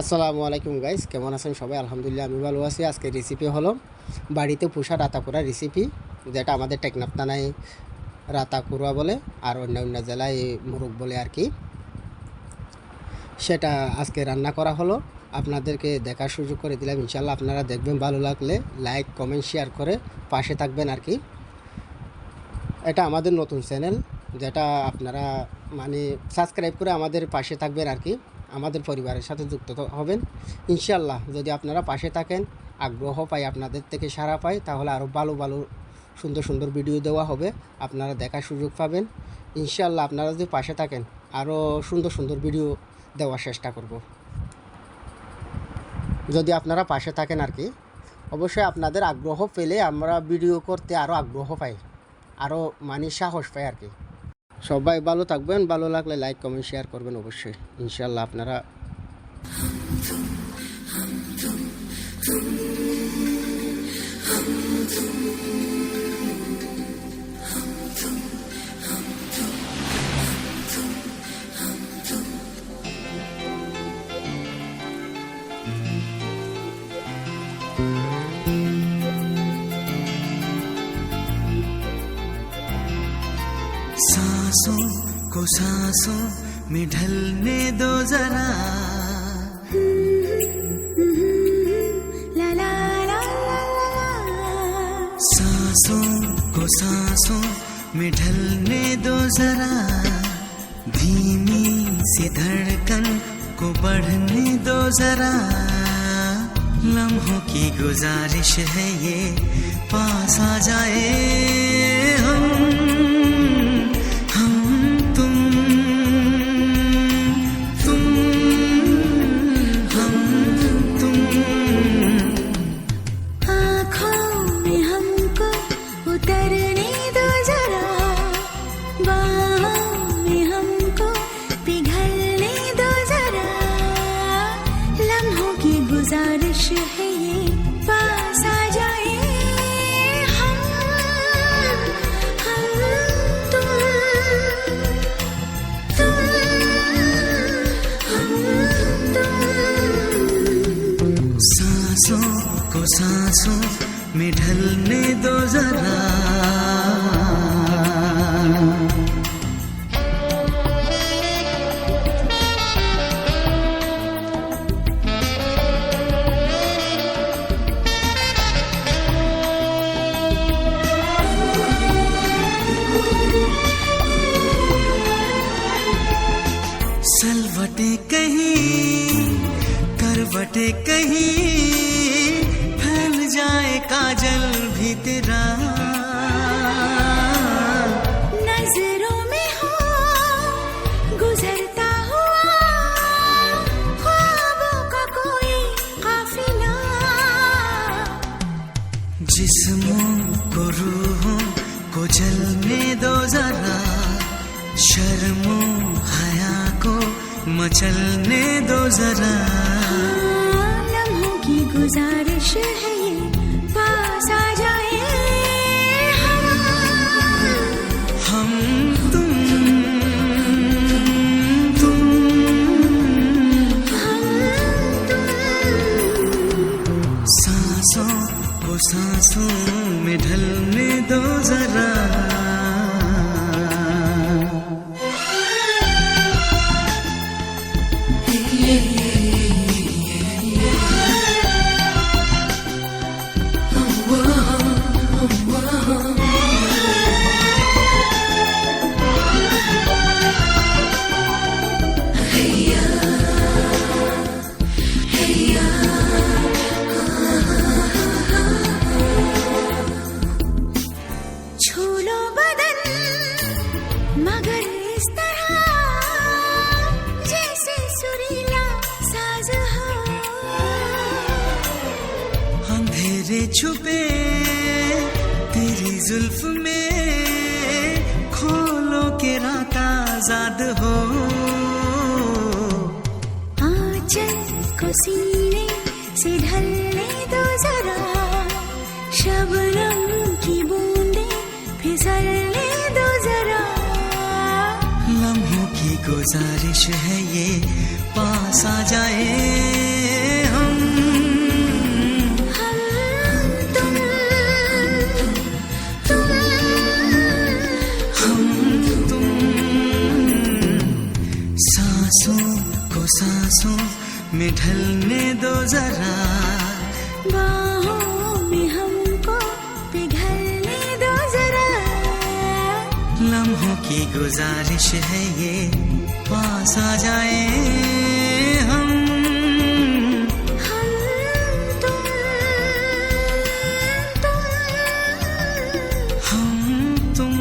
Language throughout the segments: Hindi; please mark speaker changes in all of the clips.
Speaker 1: আসসালামু আলাইকুম গাইস, কেমন আছেন সবাই? আলহামদুলিল্লাহ আমি ভালো আছি। আজকে রেসিপি হলো বাড়িতে পোষা রাতাকুড়া রেসিপি, যেটা আমাদের টেকনাফ থানায় রাতাকুড়া বলে আর অন্য জেলায় মুরগ বলে আর কি। সেটা আজকে রান্না করা হলো, আপনাদেরকে দেখার সুযোগ করে দিলাম। ইনশাল্লাহ আপনারা দেখবেন, ভালো লাগলে লাইক কমেন্ট শেয়ার করে পাশে থাকবেন আর কি। এটা আমাদের নতুন চ্যানেল, যেটা আপনারা সাবস্ক্রাইব করে আমাদের পাশে থাকবেন আর কি। আমাদের পরিবারের সাথে যুক্ত হবেন ইনশাল্লাহ। যদি আপনারা পাশে থাকেন, আগ্রহ পাই, আপনাদের থেকে সাড়া পাই, তাহলে আরও ভালো ভালো সুন্দর সুন্দর ভিডিও দেওয়া হবে, আপনারা দেখার সুযোগ পাবেন ইনশাল্লাহ। আপনারা যদি পাশে থাকেন, আরও সুন্দর সুন্দর ভিডিও দেওয়ার চেষ্টা করব, যদি আপনারা পাশে থাকেন আর কি। অবশ্যই আপনাদের আগ্রহ পেলে আমরা ভিডিও করতে আরও আগ্রহ পাই, আরও সাহস পাই আর কি। সবাই ভালো থাকবেন, ভালো লাগলে লাইক কমেন্ট শেয়ার করবেন অবশ্যই ইনশাল্লাহ। আপনারা
Speaker 2: सांसों को सांसों में ढलने दो जरा, ला ला ला ला ला। सांसों को सांसों में ढलने दो जरा, धीमी सी धड़कन को बढ़ने दो जरा। लम्हों की गुजारिश है ये, पास आ जाए हम गुजारिश है ये, पास आ जाए हम तुम तुम। सांसों को सांसों में ढलने दो जरा। सलवटे कहीं करवटे कहीं, फैल जाए काजल भी तेरा। नजरों में हो गुजरता हुआ ख्वाबों का कोई काफिला। जिस्मों को रूहों को जलने दो जरा, शर्मो हया को मचलने दो जरा। लम्हों की गुजारिश है ये, पास आ जाए हम तुम हम तुम। सांसों को सांसों में ढलने दो जरा। मगर इस तरह जैसे सुरीला साज हो, अंधेरे छुपे तेरी जुल्फ में, खोलो के रात आजाद हो। आंचल को सीने से ढलने दो जरा, शबनम की बूंदे फिसलने दो जरा। लम्हों की गुजारिश है ये, पास आ जाए सांसों में ढलने दो जरा,
Speaker 3: बाहों में हमको पिघलने दो जरा।
Speaker 2: लम्हों की गुजारिश है ये, पास आ जाए हम
Speaker 3: तुम
Speaker 2: हम तुम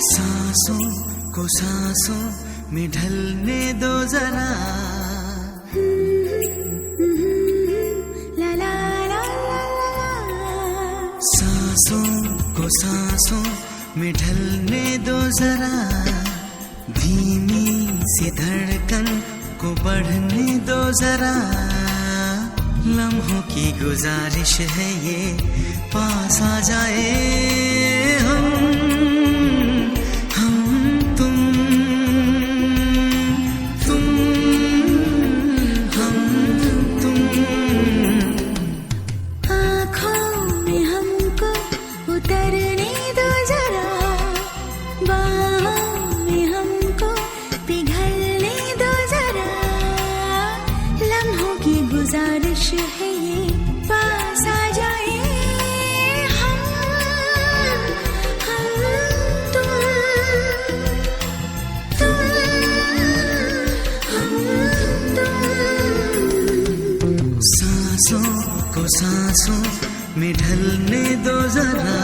Speaker 2: सांसों को सांसों में ढलने दो जरा,
Speaker 3: ला ला ला ला।
Speaker 2: सांसों को सांसों में ढलने दो जरा, धीमी सी धड़कन को बढ़ने दो जरा। लम्हों की गुजारिश है ये, पास आ जाए हम तुम हम तुम।
Speaker 3: आँखों में हमको उतरने दो जरा, बाहों में हमको पिघलने दो जरा। लम्हों की गुजारिश है ये, पास आ जाए हम तुम
Speaker 2: सांसों को सांसों में ढलने दो जरा,